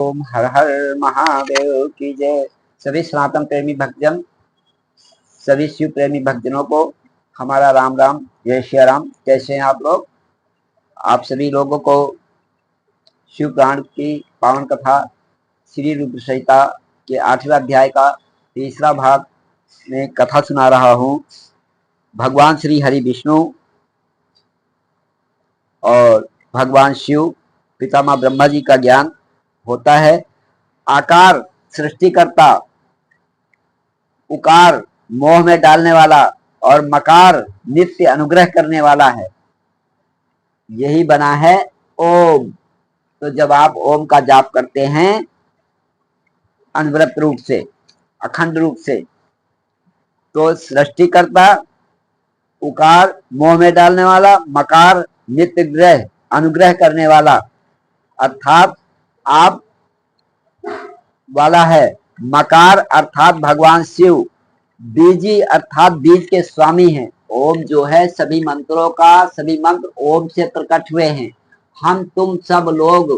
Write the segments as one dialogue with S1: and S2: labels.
S1: ओम हर हर महादेव की जय। सभी सनातन प्रेमी भक्तजन, सभी शिव प्रेमी भक्तजनों को हमारा राम राम, जय श्री राम। कैसे हैं आप लोग? आप सभी लोगों को शिव पुराण की पावन कथा श्री रुद्र संहिता के 8वें अध्याय का तीसरा भाग में कथा सुना रहा हूँ। भगवान श्री हरि विष्णु और भगवान शिव पितामह ब्रह्मा जी का ज्ञान होता है। आकार सृष्टिकर्ता, उकार मोह में डालने वाला और मकार नित्य अनुग्रह करने वाला है। यही बना है ओम। तो जब आप ओम का जाप करते हैं अनवरत रूप से, अखंड रूप से, तो सृष्टिकर्ता, उकार मोह में डालने वाला, मकार नित्य ग्रह अनुग्रह करने वाला, अर्थात आप वाला है। मकार अर्थात भगवान शिव, बीजी अर्थात बीज के स्वामी हैं। ओम जो है सभी मंत्रों का, सभी मंत्र ओम से प्रकट हुए हैं। हम तुम सब लोग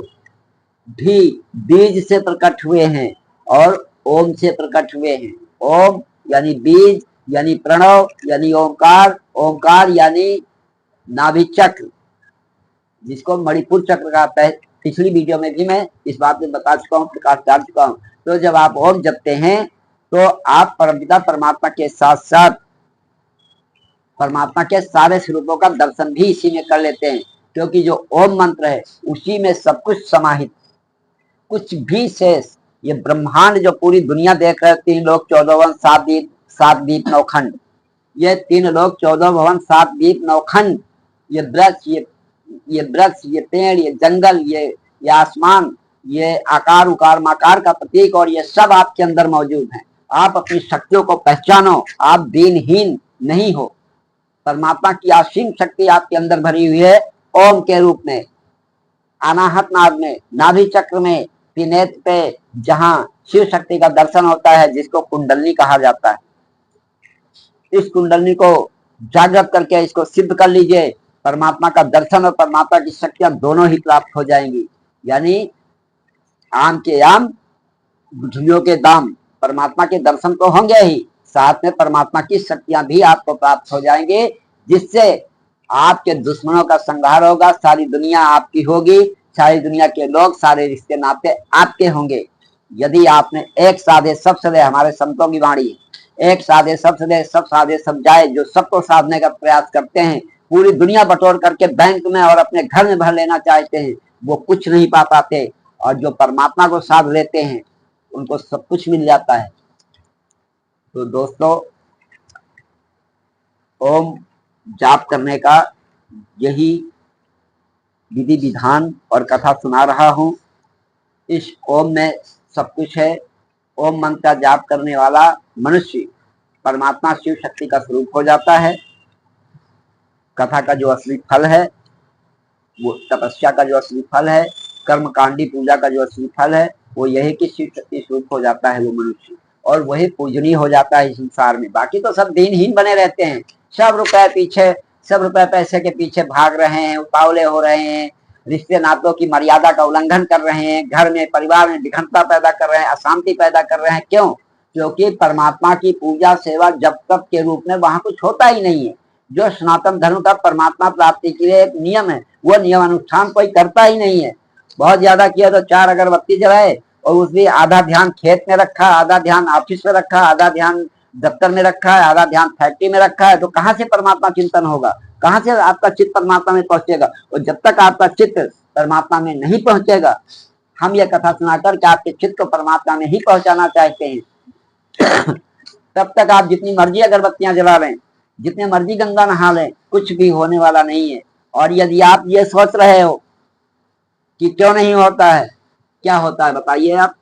S1: भी बीज से प्रकट हुए हैं और ओम से प्रकट हुए हैं। ओम यानी बीज, यानी प्रणव, यानी ओंकार, ओंकार यानी नाभि चक्र, जिसको मणिपुर चक्र कहते हैं। पिछली वीडियो में भी मैं इस बात में बता चुका हूँ, प्रकाश डाल चुका हूँ। तो जब आप ओम जपते हैं तो आप परमपिता परमात्मा के साथ साथ परमात्मा के सारे स्वरूपों का दर्शन भी इसी में कर लेते हैं, क्योंकि जो ओम मंत्र है उसी में सब कुछ समाहित, कुछ भी शेष। ये ब्रह्मांड जो पूरी दुनिया देख रहे हैं, 3 लोक 14 वन 7 द्वीप 9 खंड, ये 3 लोक 14 भवन 7 द्वीप 9 खंड, ये वृक्ष, ये पेड़, ये जंगल, ये आसमान, ये आकार उकार मकार का प्रतीक, और ये सब आपके अंदर मौजूद है। आप अपनी शक्तियों को पहचानो, आप दीनहीन नहीं हो। परमात्मा की असीम शक्ति आपके अंदर भरी हुई है ओम के रूप में, अनाहत नाद में, नाभि चक्र में, त्रिनेत्र पे, जहां शिव शक्ति का दर्शन होता है, जिसको कुंडलनी कहा जाता है। इस कुंडलनी को जागृत करके इसको सिद्ध कर लीजिए, परमात्मा का दर्शन और परमात्मा की शक्तियां दोनों ही प्राप्त हो जाएंगी। यानी आम के आम, गुठलियों के दाम। परमात्मा के दर्शन तो होंगे ही, साथ में परमात्मा की शक्तियां भी आपको प्राप्त हो जाएंगे, जिससे आपके दुश्मनों का संहार होगा। सारी दुनिया आपकी होगी, सारी दुनिया के लोग, सारे रिश्ते नाते आपके होंगे। यदि आपने एक साधे सब सदे, हमारे संतों की वाणी, एक साधे सब सदे, सब साधे सब जाए, जो सबको साधने का प्रयास करते हैं, पूरी दुनिया बटोर करके बैंक में और अपने घर में भर लेना चाहते हैं, वो कुछ नहीं पा पाते। और जो परमात्मा को साध लेते हैं उनको सब कुछ मिल जाता है। तो दोस्तों, ओम जाप करने का यही विधि विधान और कथा सुना रहा हूँ। इस ओम में सब कुछ है। ओम मंत्र का जाप करने वाला मनुष्य परमात्मा शिव शक्ति का स्वरूप हो जाता है। कथा का जो असली फल है, वो तपस्या का जो असली फल है, कर्मकांडी पूजा का जो असली फल है, वो यही कि शिव शक्ति स्वरूप हो जाता है वो मनुष्य, और वही पूजनीय हो जाता है इस संसार में। बाकी तो सब दीनहीन बने रहते हैं, सब रुपए पैसे के पीछे भाग रहे हैं, उतावले हो रहे हैं, रिश्ते नातों की मर्यादा का उल्लंघन कर रहे हैं, घर में परिवार में विघटनता पैदा कर रहे हैं, अशांति पैदा कर रहे हैं। क्यों? क्योंकि परमात्मा की पूजा सेवा जब तक के रूप में वहां कुछ होता ही नहीं है। जो सनातन धर्म का परमात्मा प्राप्ति के लिए एक नियम है, वो नियम अनुष्ठान कोई करता ही नहीं है। बहुत ज्यादा किया तो 4 अगरबत्ती जलाए, और उसमें आधा ध्यान खेत में रखा, आधा ध्यान ऑफिस में रखा, आधा ध्यान दफ्तर में रखा है, आधा ध्यान फैक्ट्री में रखा है। तो कहाँ से परमात्मा चिंतन होगा? कहाँ से आपका चित्त परमात्मा में पहुंचेगा? और जब तक आपका चित्त परमात्मा में नहीं पहुंचेगा, हम ये कथा सुनाकर के आपके चित्त को परमात्मा में ही पहुंचाना चाहते हैं, तब तक आप जितनी मर्जी अगरबत्तियां जला लें, जितने मर्जी गंगा नहा लें, कुछ भी होने वाला नहीं है। और यदि आप ये सोच रहे हो कि क्यों नहीं होता है, क्या होता है बताइए, आप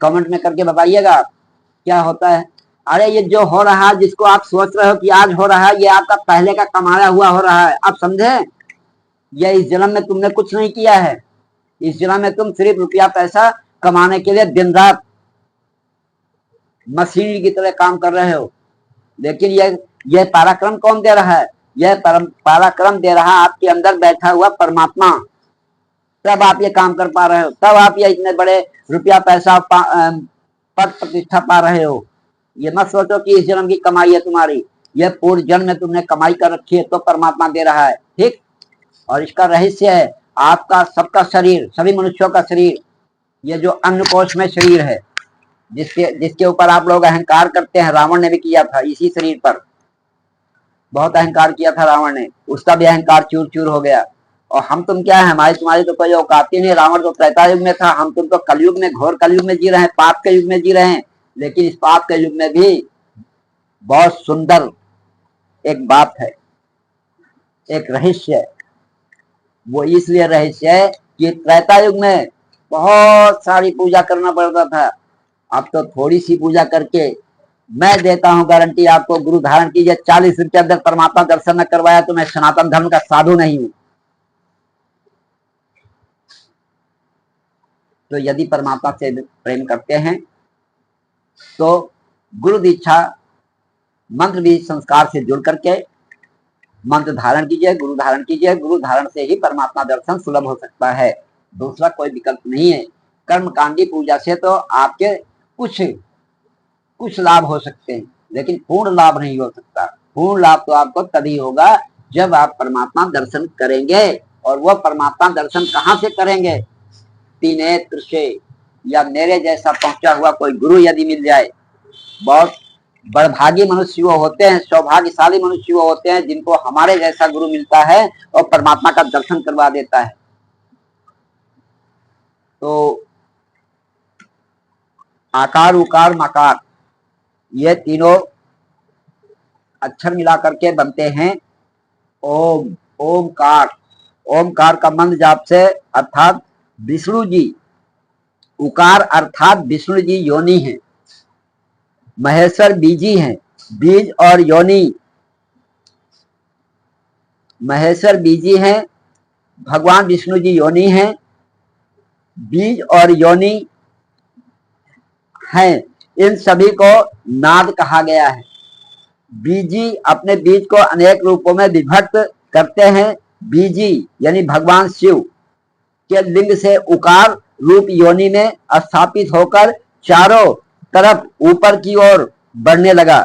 S1: कमेंट में करके बताइएगा क्या होता है। अरे ये जो हो रहा है, जिसको आप सोच रहे हो कि आज हो रहा है, ये आपका पहले का कमाया हुआ हो रहा है। आप समझे? ये इस जन्म में तुमने कुछ नहीं किया है। इस जन्म में तुम सिर्फ रुपया पैसा कमाने के लिए दिन रात मशीन की तरह काम कर रहे हो। लेकिन यह पराक्रम कौन दे रहा है? यह पराक्रम दे रहा है आपके अंदर बैठा हुआ परमात्मा। तब आप ये काम कर पा रहे हो, तब आप ये इतने बड़े रुपया पैसा पद प्रतिष्ठा पा रहे हो। ये मत सोचो कि इस जन्म की कमाई है तुम्हारी, यह पूर्व जन्म में तुमने कमाई कर रखी है तो परमात्मा दे रहा है। ठीक। और इसका रहस्य है आपका सबका शरीर, सभी मनुष्यों का शरीर, ये जो अन्न कोश में शरीर है, जिसके ऊपर आप लोग अहंकार करते हैं, रावण ने भी किया था इसी शरीर पर, बहुत अहंकार किया था रावण ने, उसका भी अहंकार चूर चूर हो गया। और हम तुम क्या है, हमारी तुम्हारी तो कोई औकात ही नहीं। रावण तो त्रेता युग में था, हम तुम तो कलयुग में, घोर कलयुग में जी रहे हैं, पाप के युग में जी रहे हैं। लेकिन इस पाप के युग में भी बहुत सुंदर एक बात है, एक रहस्य है। वो इसलिए रहस्य है कि त्रेता युग में बहुत सारी पूजा करना पड़ता था, अब तो थोड़ी सी पूजा करके, मैं देता हूं गारंटी आपको, गुरु धारण कीजिए, 40 रुपये अंदर परमात्मा दर्शन न करवाया तो मैं सनातन धर्म का साधु नहीं हूं। तो यदि परमात्मा से प्रेम करते हैं तो गुरु दीक्षा मंत्र भी संस्कार से जुड़ करके मंत्र धारण कीजिए, गुरु धारण कीजिए। गुरु धारण से ही परमात्मा दर्शन सुलभ हो सकता है, दूसरा कोई विकल्प नहीं है। कर्मकांडी पूजा से तो आपके कुछ लाभ हो सकते हैं, लेकिन पूर्ण लाभ नहीं हो सकता। पूर्ण लाभ तो आपको तभी होगा जब आप परमात्मा दर्शन करेंगे। और वह परमात्मा दर्शन कहाँ से करेंगे? त्रिनेत्र से, या मेरे जैसा पहुंचा हुआ कोई गुरु यदि मिल जाए। बहुत बड़भागी मनुष्य वो होते हैं, सौभाग्यशाली मनुष्य वो होते हैं जिनको हमारे जैसा गुरु मिलता है और परमात्मा का दर्शन करवा देता है। तो आकार, उकार, मकार, ये तीनों अक्षर मिला करके बनते हैं ओम, ओमकार। ओमकार का मंत्र जाप से अर्थात विष्णु जी, उकार अर्थात विष्णु जी योनि है, महेश्वर बीजी हैं, बीज और योनि, महेश्वर बीजी हैं, भगवान विष्णु जी योनि हैं, बीज और योनि हैं। इन सभी को नाद कहा गया है। बीजी अपने बीज को अनेक रूपों में विभक्त करते हैं। बीजी यानी भगवान शिव के लिंग से उकार रूप योनि में स्थापित होकर चारों तरफ ऊपर की ओर बढ़ने लगा।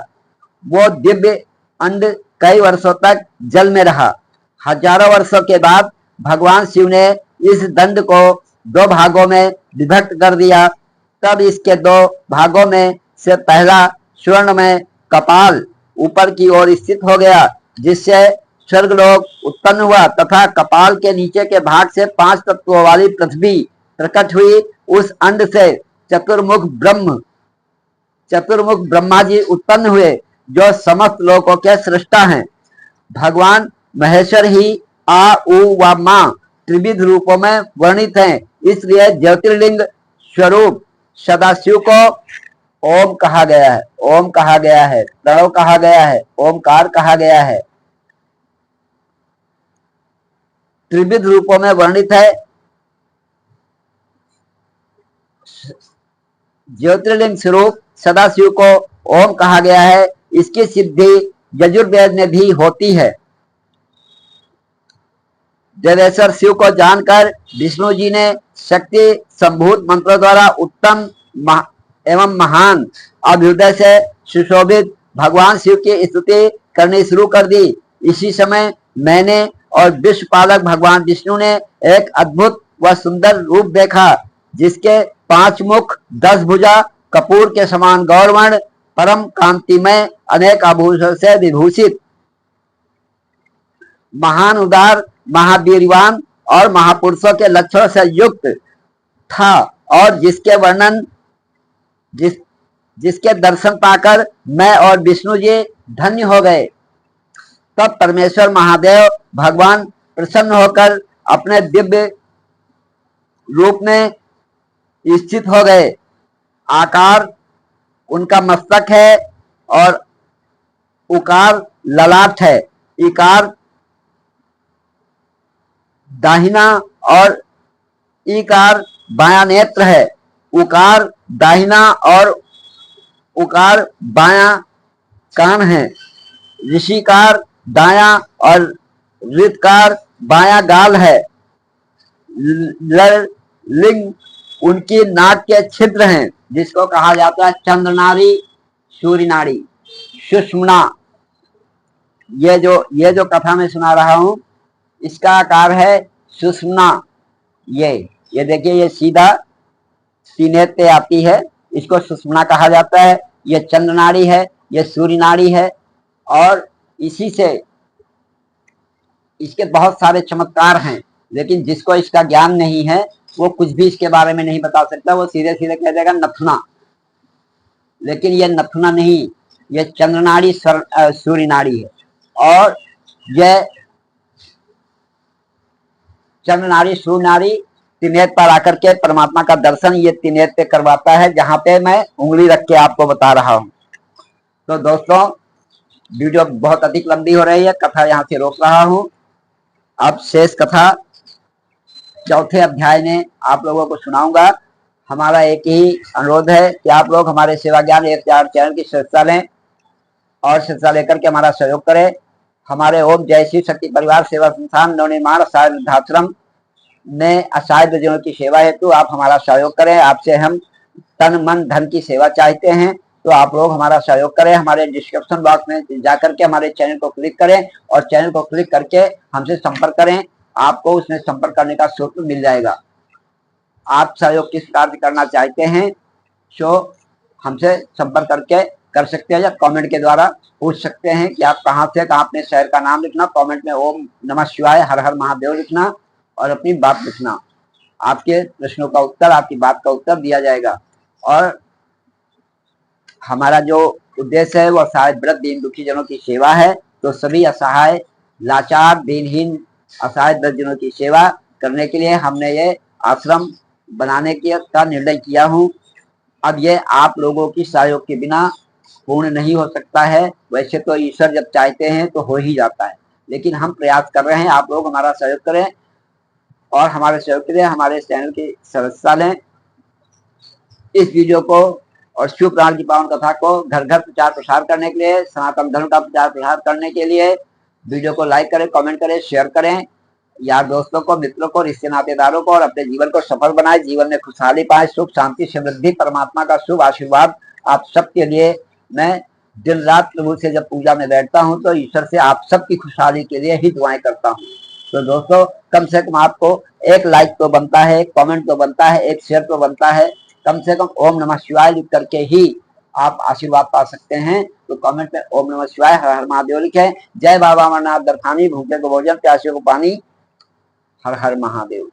S1: वो दिव्य अंड कई वर्षों तक जल में रहा। हजारों वर्षों के बाद भगवान शिव ने इस दंड को 2 भागों में विभक्त कर दिया। तब इसके 2 भागों में से पहला स्वर्ण में कपाल ऊपर की ओर स्थित हो गया, जिससे स्वर्गलोक उत्पन्न हुआ, तथा कपाल के नीचे के भाग से 5 तत्वों वाली पृथ्वी प्रकट हुई। उस अंड से चतुर्मुख ब्रह्मा जी उत्पन्न हुए, जो समस्त लोकों के सृष्टा हैं। भगवान महेश्वर ही आ, उ व मां त्रिविध रूपों में वर्णित हैं। इसलिए ज्योतिर्लिंग स्वरूप सदाशिव को ओम कहा गया है, ओम कहा गया है, प्रणव कहा गया है, ओमकार कहा गया है। त्रिविध रूपों में वर्णित है। ज्योतिर्लिंग स्वरूप सदाशिव को ओम कहा गया है। इसकी सिद्धि यजुर्वेद में भी होती है। देवेश्वर शिव को जानकर विष्णु जी ने शक्ति संभूत मंत्रों द्वारा उत्तम एवं महान अभ्युदय से सुशोभित भगवान शिव की स्तुति करनी शुरू कर दी। इसी समय मैंने और विश्वपालक भगवान विष्णु ने एक अद्भुत व सुंदर रूप देखा, जिसके 5 मुख, 10 भुजा, कपूर के समान गौरवर्ण, परम कांतिमय, अनेक आभूषण से विभूषित, महान, उदार, महावीरवान और महापुरुषों के लक्षणों से युक्त था, और जिसके दर्शन पाकर मैं और विष्णु जी धन्य हो गए। तब परमेश्वर महादेव भगवान प्रसन्न होकर अपने दिव्य रूप में स्थित हो गए। आकार उनका मस्तक है और उकार ललाट है, इकार दाहिना और ईकार बायां नेत्र है, उकार दाहिना और उकार बायां कान है, ऋषिकार दायां और ऋतकार बायां गाल है। लिंग उनकी नाक के छिद्र हैं, जिसको कहा जाता है चंद्र नाड़ी, सूर्य नाड़ी, सुषुम्ना। ये जो कथा मैं सुना रहा हूं, इसका आकार है सुषुम्ना। ये देखिए, ये सीधा सीने पे आती है, इसको सुषुम्ना कहा जाता है। ये चंद्र नाड़ी है, ये सूर्य नाड़ी है, और इसी से इसके बहुत सारे चमत्कार हैं। लेकिन जिसको इसका ज्ञान नहीं है, वो कुछ भी इसके बारे में नहीं बता सकता, वो सीधे सीधे कह देगा नथुना। लेकिन ये नथुना नहीं, ये चंद्र नाड़ी सूर्य नाड़ी है। और यह चंद्र नाड़ी सूर्य नाड़ी त्रिनेत्र पर आकर के परमात्मा का दर्शन ये त्रिनेत्र पे करवाता है, जहां पे मैं उंगली रख के आपको बता रहा हूं। तो दोस्तों, वीडियो बहुत अधिक लंबी हो रही है, कथा यहां से रोक रहा हूं। अब शेष कथा चौथे अध्याय में आप लोगों को सुनाऊंगा। हमारा एक ही अनुरोध है कि आप लोग हमारे सेवा ज्ञान 1000 चैनल की सदस्यता लें और सदस्यता लेकर के हमारा सहयोग करें। हमारे ओम जय श्री शक्ति परिवार सेवा संस्थान नवनिर्माण असहाय वृद्धाश्रम में असहाय वृद्धजनों की सेवा हेतु आप हमारा सहयोग करें। आपसे हम तन मन धन की सेवा चाहते हैं, तो आप लोग हमारा सहयोग करें। हमारे डिस्क्रिप्शन बॉक्स में जाकर के हमारे चैनल को क्लिक करें और चैनल को क्लिक करके हमसे संपर्क करें। आपको उसमें संपर्क करने का सूत्र मिल जाएगा। आप सहयोग किस कार्य करना चाहते हैं, सो हमसे संपर्क करके कर सकते हैं, या कमेंट के द्वारा पूछ सकते हैं कि आप कहाँ से, अपने शहर का नाम लिखना, कमेंट में ओम नमः शिवाय हर हर महादेव लिखना और अपनी बात लिखना। आपके प्रश्नों का उत्तर, आपकी बात का उत्तर दिया जाएगा। और हमारा जो उद्देश्य है वो असहाय वृद्ध दीन दुखी जनों की सेवा है। तो सभी असहाय लाचार दीनहीन असहाय वृद्ध जनों की सेवा करने के लिए हमने ये आश्रम बनाने का निर्णय किया हूँ। अब ये आप लोगों की सहयोग के बिना पूर्ण नहीं हो सकता है। वैसे तो ईश्वर जब चाहते हैं तो हो ही जाता है, लेकिन हम प्रयास कर रहे हैं। आप लोग हमारा सहयोग करें और हमारे सहयोग के लिए हमारे चैनल की सदस्यता लें। इस वीडियो को और शिव पुराण की पावन कथा को घर घर प्रचार प्रसार करने के लिए, सनातन धर्म का प्रचार प्रसार करने के लिए वीडियो को लाइक करें, कमेंट करें, शेयर करें। यार दोस्तों को, मित्रों को, रिश्ते नातेदारों को, और अपने जीवन को सफल बनाए, जीवन में खुशहाली पाए, सुख शांति समृद्धि परमात्मा का शुभ आशीर्वाद आप सबके लिए। मैं दिन रात प्रभु से जब पूजा में बैठता हूं तो ईश्वर से आप सबकी खुशहाली के लिए ही दुआएं करता हूं। तो दोस्तों, कम से कम आपको एक लाइक तो बनता है, एक कमेंट तो बनता है, एक शेयर तो बनता है। कम से कम ओम नमः शिवाय लिख करके ही आप आशीर्वाद पा सकते हैं। तो कमेंट में ओम नमः शिवाय हर हर महादेव लिखें। जय बाबा अमरनाथ दरखानी, भूखे को भोजन, प्यासे को पानी। हर हर महादेव।